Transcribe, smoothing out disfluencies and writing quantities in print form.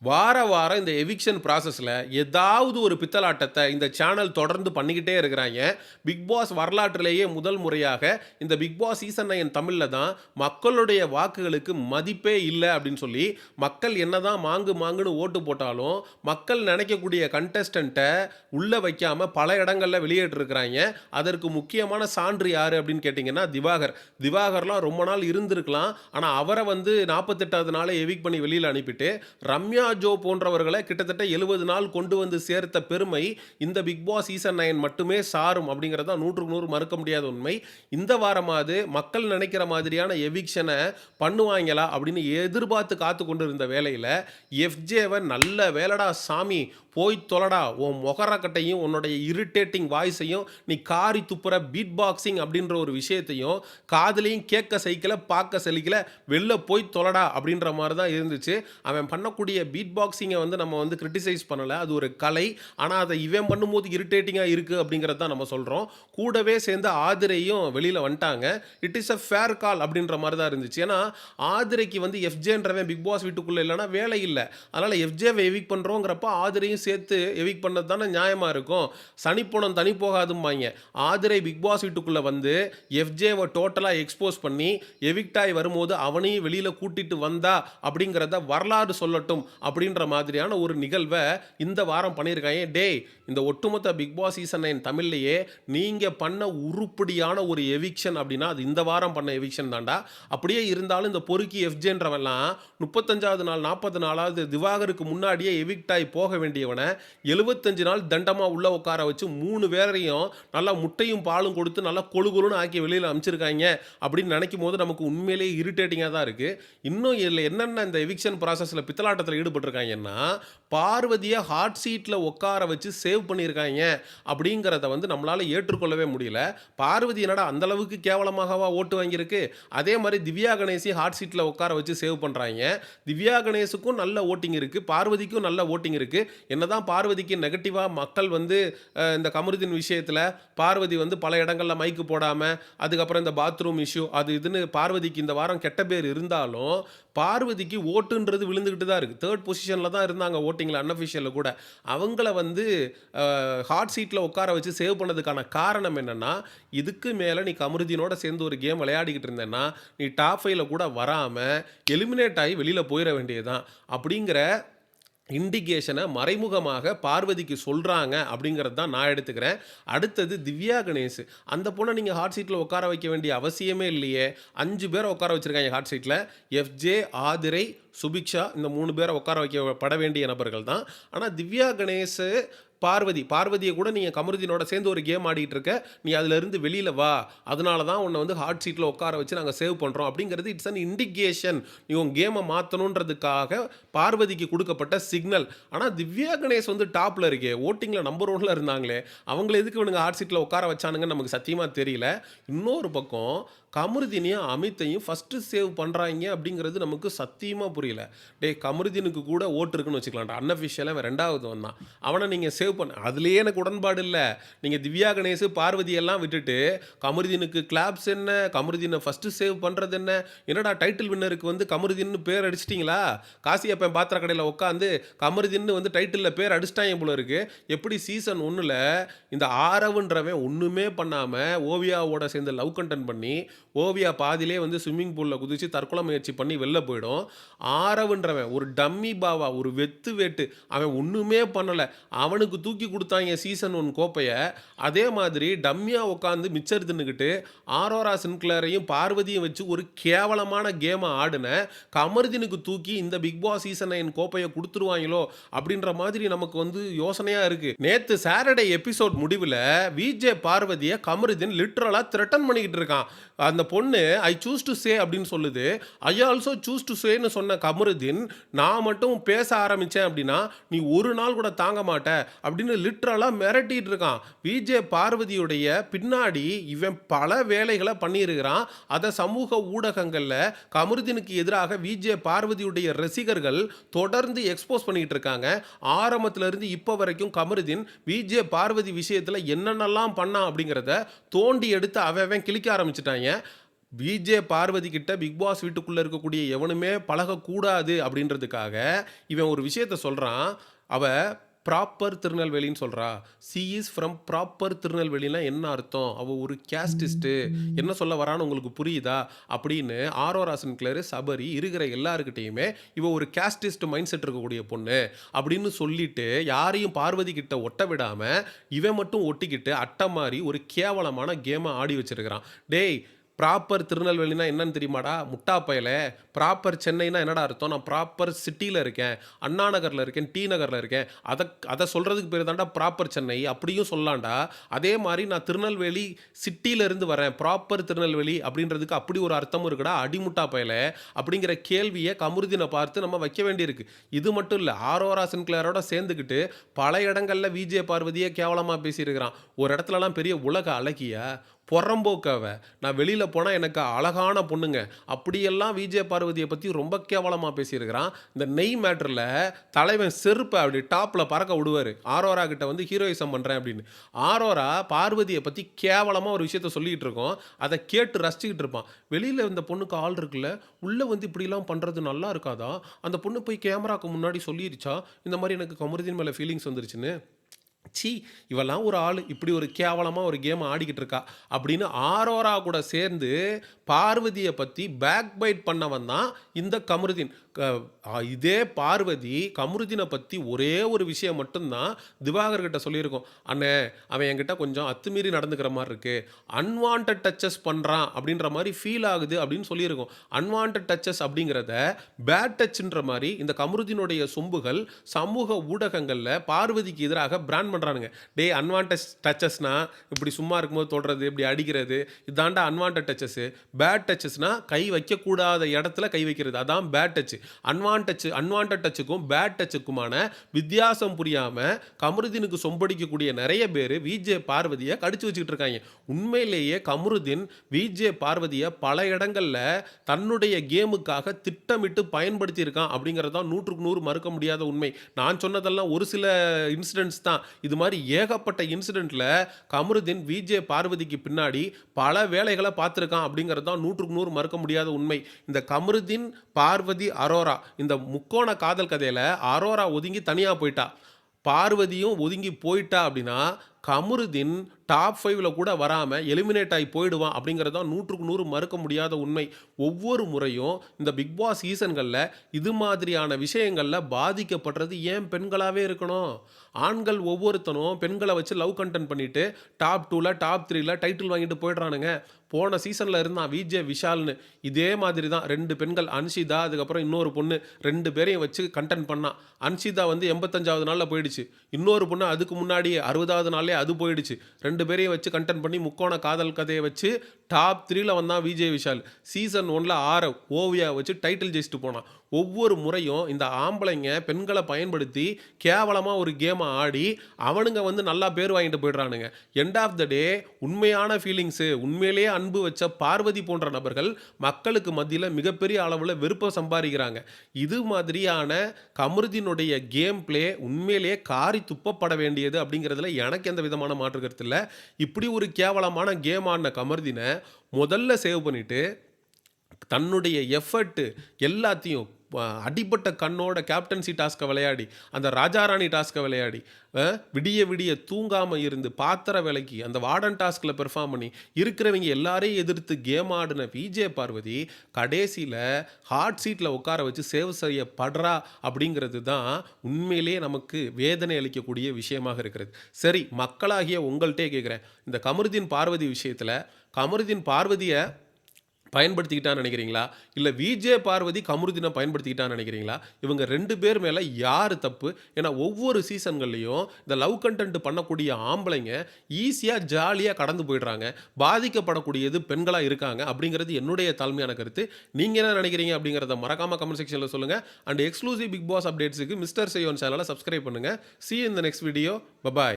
வார வாரம் இந்த எவிக்ஷன் ப்ராசஸ்ல ஏதாவது ஒரு பித்தலாட்டத்த இந்த சேனல் தொடர்ந்து பண்ணிக்கிட்டே இருக்கிறாங்க. பிக் பாஸ் வரலாற்றிலேயே முதல் முறையாக இந்த பிக் பாஸ் சீசன் 9 தமிழ்ல தான் மக்களுடைய வாக்குகளுக்கு மதிப்பே இல்ல அப்படின்னு சொல்லி, மக்கள் என்னதான் மாங்கு மாங்குன்னு ஓட்டு போட்டாலும், மக்கள் நினைக்கக்கூடிய கண்டஸ்டன்ட்ட உள்ள வைக்காம பல இடங்கள்ல வெளியேற்றிருக்கிறாங்க. அதற்கு முக்கியமான சான்று யாரு அப்படின்னு கேட்டீங்கன்னா திவாகர். திவாகர்லாம் ரொம்ப நாள் இருந்திருக்கலாம். ஆனா அவர வந்து 48வது நாளே எவிக்ட் பண்ணி வெளியில அனுப்பிட்டு, ரம்யா ஜோ போன்றவர்களை கிட்டத்தட்ட 70 நாள் கொண்டு வந்து சேர்த்த பெருமை இந்த பிக் பாஸ் சீசன் 9 மட்டுமே சாரும் அப்படிங்கிறது தான் 100க்கு 100 மறுக்க முடியாத உண்மை. இந்த வாரமாவது மக்கள் நினைக்கிற மாதிரியான எவிக்ஷனை பண்ணுவாங்களா அப்படின்னு எதிர்பார்த்து காத்து கொண்டு இருந்த வேளையில் எஃப்ஜேவை நல்ல வேலடா சாமி போய் தொலைடா உன் மொகரக்கட்டையும் உன்னுடைய இரிட்டேட்டிங் வாய்ஸையும் நீ காரி துப்புற பீட் பாக்ஸிங் அப்படின்ற ஒரு விஷயத்தையும் காதுலையும் கேட்க சைக்கிள பார்க்க சலிக்கல வெளில போய் தொலைடா அப்படின்ற மாதிரி தான் இருந்துச்சு. அவன் பண்ணக்கூடிய பீட் பாக்ஸிங்கை வந்து நம்ம வந்து கிரிட்டிசைஸ் பண்ணலை, அது ஒரு கலை. ஆனால் அதை இவன் பண்ணும்போது இரிட்டேட்டிங்காக இருக்குது அப்படிங்கிறது தான் நம்ம சொல்கிறோம். கூடவே சேர்ந்து ஆதிரையும் வெளியில் வந்துட்டாங்க. இட் இஸ் அ ஃபேர் கால் அப்படின்ற மாதிரி தான் இருந்துச்சு. ஏன்னா ஆதிரைக்கு வந்து எஃப்ஜேன்றவன் பிக் பாஸ் வீட்டுக்குள்ளே இல்லைன்னா வேலை இல்லை. அதனால் எஃப்ஜேவை எவிக் பண்ணுறோங்கிறப்ப ஆதிரையும் சேர்த்து எவிக் பண்ணது தானே நியாயமாக இருக்கும். சனிப்போனம் தனி போகாதும்பாங்க. ஆதிரை பிக் பாஸ் வீட்டுக்குள்ளே வந்து எஃப்ஜேவை டோட்டலாக எக்ஸ்போஸ் பண்ணி எவிக்டாய் வரும்போது அவனையும் வெளியில் கூட்டிட்டு வந்தா அப்படிங்கிறத வரலாறு சொல்லட்டும் அப்படின்ற மாதிரியான ஒரு நிகழ்வை இந்த வாரம் பண்ணியிருக்காங்க. டேய், இந்த ஒட்டுமொத்த பிக் பாஸ் சீசன் 9 தமிழ்லையே நீங்கள் பண்ண உருப்படியான ஒரு எவிக்ஷன் அப்படின்னா அது இந்த வாரம் பண்ண எவிக்ஷன் தாண்டா. அப்படியே இருந்தாலும் இந்த பொறுக்கி எஃப்ஜேன்றவெல்லாம் 35வது நாள் 40 நாளாவது திவாகருக்கு முன்னாடியே எவிக்டாய் போக வேண்டியவனை 75 நாள் தண்டமாக உள்ள உட்கார வச்சு 3 பேரையும் நல்லா முட்டையும் பாலும் கொடுத்து நல்லா கொழுகுலுன்னு ஆக்கி வெளியில் அமைச்சிருக்காங்க அப்படின்னு நினைக்கும் போது நமக்கு உண்மையிலேயே இரிட்டேட்டிங்காக தான் இருக்குது. இன்னும் இதில் என்னென்ன இந்த எவிக்ஷன் ப்ராசஸில் பித்தலாட்டத்தில் ஈடுபட்டிருக்காங்கன்னா, பார்வதியை ஹாட் சீட்டில் உட்கார வச்சு சேவ் பண்ணியிருக்காங்க அப்படிங்கிறத வந்து நம்மளால் ஏற்றுக்கொள்ளவே முடியல. பார்வதி என்னடா அந்தளவுக்கு கேவலமாகவா ஓட்டு வாங்கியிருக்கு? அதே மாதிரி திவ்யா கணேசி ஹாட் சீட்டில் உட்கார வச்சு சேவ் பண்ணுறாங்க. திவ்யா கணேசுக்கும் நல்ல ஓட்டிங் இருக்குது, பார்வதிக்கும் நல்ல ஓட்டிங் இருக்குது. என்னதான் பார்வதிக்கு நெகட்டிவாக மக்கள் வந்து இந்த கமருதீன் விஷயத்தில் பார்வதி வந்து பல இடங்களில் மைக்கு போடாமல், அதுக்கப்புறம் இந்த பாத்ரூம் இஷ்யூ அது இதுன்னு பார்வதிக்கு இந்த வாரம் கெட்ட பேர் இருந்தாலும், பார்வதிக்கு ஓட்டுன்றது விழுந்துக்கிட்டு தான் இருக்குது. 3rd பொசிஷனில் தான் இருந்தாங்க ஓட்டிங்கில், அன்அஃபிஷியலில் கூட. அவங்கள வந்து ஹாட் சீட்டில் உட்கார வச்சு சேவ் பண்ணதுக்கான காரணம் என்னென்னா, இதுக்கு மேலே நீ கமருதீனோட சேர்ந்து ஒரு கேம் விளையாடிக்கிட்டு இருந்தேன்னா நீ டாப் 5ல கூட வராமல் எலிமினேட் ஆகி வெளியில் போயிட வேண்டியதுதான் அப்படிங்கிற இண்டிகேஷனை மறைமுகமாக பார்வதிக்கு சொல்கிறாங்க அப்படிங்கிறது தான் நான் எடுத்துக்கிறேன். அடுத்தது திவ்யா கணேஷ். அந்த பொண்ணை நீங்கள் ஹாட் சீட்டில் உட்கார வைக்க வேண்டிய அவசியமே இல்லையே. 5 பேரை உட்கார வச்சுருக்காங்க ஹாட் சீட்டில். எஃப்ஜே, ஆதிரை, சுபிக்ஷா இந்த 3 பேரை உட்கார வைக்கப்பட வேண்டிய நபர்கள் தான். ஆனால் திவ்யா கணேஷ், பார்வதியை கூட நீங்கள் கமருதீனோட சேர்ந்து ஒரு கேம் ஆடிட்டு இருக்க, நீ அதிலிருந்து வெளியில் வா, அதனால தான் உன்னை வந்து ஹாட் சீட்டில் உட்கார வச்சு நாங்கள் சேவ் பண்ணுறோம் அப்படிங்கிறது இட்ஸ் அன் இண்டிகேஷன். நீ உன் கேமை மாற்றணுன்றதுக்காக பார்வதிக்கு கொடுக்கப்பட்ட சிக்னல். ஆனால் திவ்யா கணேஷ் வந்து டாப்பில் இருக்கே, ஓட்டிங்கில் நம்பர் 1ல் இருந்தாங்களே, அவங்கள எதுக்கு இவனுங்க ஹாட் சீட்டில் உட்கார வச்சானுங்கன்னு நமக்கு சத்தியமாக தெரியல. இன்னொரு பக்கம் கமருதீனையும் அமித்தையும் ஃபஸ்ட்டு சேவ் பண்ணுறாங்க அப்படிங்கிறது நமக்கு சத்தியமாக புரியல. கமருதீனுக்கு கூட ஓட்டு இருக்குன்னு வச்சுக்கலாம்டா, அன்அஃபிஷியலாக அவன் 2வது வந்தான், அவனை நீங்கள் சேவ் பண்ண அதுலேயே எனக்கு உடன்பாடு இல்லை. நீங்கள் திவ்யா கணேஷ் பார்வதியெல்லாம் விட்டுட்டு கமருதீனுக்கு கிளாப்ஸ் என்ன, கமருதீனை ஃபஸ்ட்டு சேவ் பண்ணுறது என்ன? என்னடா டைட்டில் வின்னருக்கு வந்து கமருதீன்னு பேர் அடிச்சிட்டிங்களா? காசியப்பன் பாத்திர கடையில் உட்காந்து கமருதீன்னு வந்து டைட்டிலில் பேர் அடிச்சிட்டாங்க போல இருக்குது. எப்படி சீசன் 1ல் இந்த ஆரவுன்றவன் ஒன்றுமே பண்ணாமல் ஓவியாவோட சேர்ந்து லவ் கண்டென்ட் பண்ணி ஓவியா பாதிலே வந்து ஸ்விம்மிங் பூலில் குதித்து தற்கொலை முயற்சி பண்ணி வெளில போயிடும். ஆரவுன்றவன் ஒரு டம்மி பாவா, ஒரு வெத்து வேட்டு, அவன் ஒன்றுமே பண்ணலை, அவனுக்கு தூக்கி கொடுத்தாங்க சீசன் 1 கோப்பையை. அதே மாதிரி டம்மியாக உட்காந்து மிச்சர் தின்னுக்கிட்டு ஆரோரா சின்க்ளரையும் பார்வதியும் வச்சு ஒரு கேவலமான கேமை ஆடின கமருதீனுக்கு தூக்கி இந்த பிக் பாஸ் சீசன் 9 கோப்பையை கொடுத்துருவாங்களோ அப்படின்ற மாதிரி நமக்கு வந்து யோசனையாக இருக்குது. நேற்று சாட்டர்டே எபிசோட் முடிவில் விஜே பார்வதியை கமருதீன் லிட்ரலாக த்ரெட்டன் பண்ணிக்கிட்டு இருக்கான். அந்த பொண்ணு ஐ சூஸ் டு சே அப்படின்னு சொல்லுது. ஐ ஆல்சோ சூஸ் டு சேன்னு சொன்ன கமருதீன், நான் மட்டும் பேச ஆரம்பித்தேன் அப்படின்னா நீ ஒரு நாள் கூட தாங்க மாட்ட அப்படின்னு லிட்ரலாக மிரட்டிட்டு இருக்கான். விஜே பார்வதியுடைய பின்னாடி இவன் பல வேலைகளை பண்ணியிருக்கிறான். அதை சமூக ஊடகங்களில் கமருதீனுக்கு எதிராக விஜே பார்வதியுடைய ரசிகர்கள் தொடர்ந்து எக்ஸ்போஸ் பண்ணிக்கிட்டு இருக்காங்க. ஆரம்பத்திலிருந்து இப்போ வரைக்கும் கமருதீன் விஜே பார்வதி விஷயத்தில் என்னென்னலாம் பண்ணான் அப்படிங்கிறத தோண்டி எடுத்து அவன் கிளிக்க ஆரம்பிச்சிட்டாங்க. விஜே பார்வதி கிட்ட பிக் பாஸ் வீட்டுக்குள்ள இருக்கக்கூடிய எவனுமே பழகக்கூடாது அப்படின்றதுக்காக இவன் ஒரு விஷயத்த சொல்றான். அவ ப்ராப்பர் திருநெல்வேலின்னு சொல்றா. சி இஸ் ஃப்ரம் ப்ராப்பர் திருநெல்வேலினா என்ன அர்த்தம்? அவ ஒரு கேஸ்டிஸ்ட்டு. என்ன சொல்ல வரான்னு உங்களுக்கு புரியுதா? அப்படின்னு ஆரோரா சின்க்ளேர், சபரி இருக்கிற எல்லாருக்கிட்டயுமே இவ ஒரு கேஸ்டிஸ்ட் மைண்ட் செட் இருக்கக்கூடிய பொண்ணு அப்படின்னு சொல்லிட்டு யாரையும் பார்வதி கிட்ட ஒட்ட விடாம இவன் மட்டும் ஒட்டிக்கிட்டு அட்டை மாரி ஒரு கேவலமான கேமை ஆடி வச்சிருக்கிறான். டேய், ப்ராப்பர் திருநெல்வேலினா என்னன்னு தெரியுமாடா? முட்டா பயலே. ப்ராப்பர் சென்னைனா என்னடா அர்த்தம்? நான் ப்ராப்பர் சிட்டியில இருக்கேன், அண்ணா நகர்ல இருக்கேன், டி நகர்ல இருக்கேன். அதை சொல்றதுக்கு பேர் தான்டா ப்ராப்பர் சென்னை. அப்படியும் சொல்லலாம்டா. அதே மாதிரி நான் திருநெல்வேலி சிட்டியில இருந்து வரேன், ப்ராப்பர் திருநெல்வேலி அப்படின்றதுக்கு அப்படி ஒரு அர்த்தமும் இருக்குடா அடிமுட்டா பயலே அப்படிங்கிற கேள்வியை கமருதீனை பார்த்து நம்ம வைக்க வேண்டியிருக்கு. இது மட்டும் இல்லை, ஆரோரா சின்க்ளேரோட சேர்ந்துக்கிட்டு பல இடங்கள்ல விஜே பார்வதியை கேவலமா பேசியிருக்கிறான். ஒரு இடத்துலலாம் பெரிய உலக அழகியா பொறம்போக்காவ, நான் வெளியில போனா எனக்கு அழகான பொண்ணுங்க அப்படியெல்லாம் விஜே பார்வதியை பத்தி ரொம்ப கேவலமா பேசியிருக்கிறான். இந்த நெய் மேட்டர்ல தலைவன் செருப்பை அப்படி டாப்ல பறக்க விடுவாரு. ஆரோரா கிட்ட வந்து ஹீரோயிசம் பண்றேன் அப்படின்னு. ஆரோரா பார்வதியை பத்தி கேவலமா ஒரு விஷயத்த சொல்லிட்டு இருக்கோம். அதை கேட்டு ரசிச்சுக்கிட்டு இருப்பான். வெளியில இந்த பொண்ணுக்கு ஆள் இருக்குல்ல, உள்ள வந்து இப்படிலாம் பண்றது நல்லா இருக்காதா? அந்த பொண்ணு போய் கேமராக்கு முன்னாடி சொல்லிருச்சா இந்த மாதிரி எனக்கு கமருதீன் மேல ஃபீலிங்ஸ் வந்துருச்சுன்னு. ச்சீ, இவெல்லாம் ஒரு ஆளு இப்படி ஒரு கேவலமா ஒரு கேம் ஆடிக்கிட்டு இருக்கா அப்படின்னு ஆரோரா கூட சேர்ந்து பார்வதியை பத்தி பேக் பைட் பண்ணவன் தான் இந்த கமருதீன். இதே பார்வதி கமருதீனை பத்தி ஒரே ஒரு விஷயம் மட்டும்தான் திவாகர் கிட்ட சொல்லியிருக்கோம். அண்ணே, அவன் என்கிட்ட கொஞ்சம் அத்துமீறி நடந்துக்கிற மாதிரி இருக்கு, அன்வான்ட் டச்சஸ் பண்றான் அப்படின்ற மாதிரி ஃபீல் ஆகுது அப்படின்னு சொல்லியிருக்கோம். அன்வான்ட் டச்சஸ் அப்படிங்கிறத பேட் டச்ன்ற மாதிரி இந்த கமருதீனுடைய சொம்புகள் சமூக ஊடகங்கள்ல பார்வதிக்கு எதிராக பிராண்ட் பண்றானுங்க. டேய், அன்வான்ட் டச்சஸ்னா இப்படி சும்மா இருக்கும்போது தொடுறது, இப்படி அடிக்கிறது, இதாண்டா அன்வான்ட் டச்சஸ். பேட் டச்சஸ்னா கை வைக்கக்கூடாத இடத்துல கை வைக்கிறது, அதான் பேட் டச். அன்வான்ட் டச்சுக்கும் பேட் டச்சுக்குமான வித்தியாசம் புரியாம கமருதீனுக்கு சொம்படிக்கக்கூடிய நிறைய பேர் விஜே பார்வதியை கடிச்சு வச்சுக்கிட்டு இருக்காங்க. உண்மையிலேயே கமருதீன் விஜே பார்வதியை பல இடங்கள்ல தன்னுடைய கேமுக்காக திட்டமிட்டு பயன்படுத்தி இருக்கான் அப்படிங்கிறது தான் 100% மறுக்க முடியாத உண்மை. நான் சொன்னதெல்லாம் ஒரு சில இன்சிடென்ட்ஸ் தான். இது மாதிரி ஏகப்பட்ட இன்சிடென்ட்ல கமருதீன் விஜே பார்வதிக்கு பின்னாடி பல வேலைகளை பார்த்துருக்கான் அப்படிங்கிறது தான் 100% மறுக்க முடியாத உண்மை. இந்த கமருதீன், பார்வதி, அரோரா இந்த முக்கோண காதல் கதையில அரோரா ஒதுங்கி தனியா போயிட்டா, பார்வதியும் ஒதுங்கி போயிட்டா அப்படின்னா கமருதீன் டாப் 5ல கூட வராமல் எலிமினேட் ஆகி போயிடுவான் அப்படிங்கிறது தான் 100% மறுக்க முடியாத உண்மை. ஒவ்வொரு முறையும் இந்த பிக் பாஸ் சீசன்களில் இது மாதிரியான விஷயங்களில் பாதிக்கப்படுறது ஏன் பெண்களாகவே இருக்கணும்? ஆண்கள் ஒவ்வொருத்தனும் பெண்களை வச்சு லவ் கண்டென்ட் பண்ணிட்டு டாப் 2ல டாப் 3ல டைட்டில் வாங்கிட்டு போயிடுறானுங்க. போன சீசனில் இருந்தான் விஜே விஷால்னு, இதே மாதிரி தான் 2 பெண்கள், அன்ஷிதா அதுக்கப்புறம் இன்னொரு பொண்ணு, 2 பேரையும் வச்சு கண்டென்ட் பண்ணான். அன்ஷிதா வந்து 85வது நாளில் போயிடுச்சு. இன்னொரு பொண்ணு அதுக்கு முன்னாடியே 60வது நாள்லேயே அது போயிடுச்சு. 2 பேரையும் வச்சு கண்டென்ட் பண்ணி முக்கோண காதல் கதையை வச்சு டாப் 3ல வந்தான் விஜய் விஷால். சீசன் 1ல ஆரவ் ஓவியா வச்சு டைட்டில் ஜெயிச்சுட்டு போனான். ஒவ்வொரு முறையும் இந்த ஆம்பளைங்க பெண்களை பயன்படுத்தி கேவலமாக ஒரு கேமை ஆடி அவனுங்க வந்து நல்லா பேர் வாங்கிட்டு போயிடுறானுங்க. எண்ட் ஆஃப் த டே உண்மையான ஃபீலிங்ஸு, உண்மையிலேயே அன்பு வச்ச பார்வதி போன்ற நபர்கள் மக்களுக்கு மத்தியில் மிகப்பெரிய அளவில் வெறுப்பை சம்பாதிக்கிறாங்க. இது மாதிரியான கமருதீனுடைய கேம் பிளே உண்மையிலேயே காரி துப்பப்பட வேண்டியது அப்படிங்கிறதுல எனக்கு எந்த விதமான மாற்று கருத்து இல்லை. இப்படி ஒரு கேவலமான கேம் ஆடின கமருதீனை முதல்ல சேவ் பண்ணிட்டு தன்னுடைய எஃபர்ட்டு எல்லாத்தையும் அடிப்பட்ட கண்ணோட கேப்டன்சி டாஸ்க்கை விளையாடி, அந்த ராஜாராணி டாஸ்க்கை விளையாடி, விடிய விடிய தூங்காமல் இருந்து பாத்திர வேலைக்கு அந்த வார்டன் டாஸ்கில் பெர்ஃபார்ம் பண்ணி இருக்கிறவங்க எல்லாரையும் எதிர்த்து கேம் ஆடின விஜே பார்வதி கடைசியில் ஹாட் சீட்டில் உட்கார வச்சு சேவ் செய்யப்படுறா அப்படிங்கிறது தான் உண்மையிலேயே நமக்கு வேதனை அளிக்கக்கூடிய விஷயமாக இருக்கிறது. சரி, மக்களாகிய உங்கள்கிட்டே கேட்குறேன், இந்த கமருதீன் பார்வதி விஷயத்தில் கமருதீன் பார்வதியை பயன்படுத்திக்கிட்டான்னு நினைக்கிறீங்களா? இல்லை விஜே பார்வதி கமருதீனை பயன்படுத்திக்கிட்டான்னு நினைக்கிறீங்களா? இவங்க 2 பேர் மேலே யார் தப்பு? ஏன்னா ஒவ்வொரு சீசன்கள்லையும் இந்த லவ் கண்டென்ட் பண்ணக்கூடிய ஆம்பளைங்க ஈஸியாக ஜாலியாக கடந்து போயிடுறாங்க. பாதிக்கப்படக்கூடியது பெண்களாக இருக்காங்க அப்படிங்கிறது என்னுடைய தாழ்மையான கருத்து. நீங்கள் என்ன நினைக்கிறீங்க அப்படிங்கிறத மறக்காமல் கமெண்ட் செக்ஷனில் சொல்லுங்கள். அண்ட் எக்ஸ்க்ளூசிவ் பிக் பாஸ் அப்டேட்ஸுக்கு மிஸ்டர் செய்யோன் சேனலை சப்ஸ்கிரைப் பண்ணுங்கள். See you in the next video. Bye bye.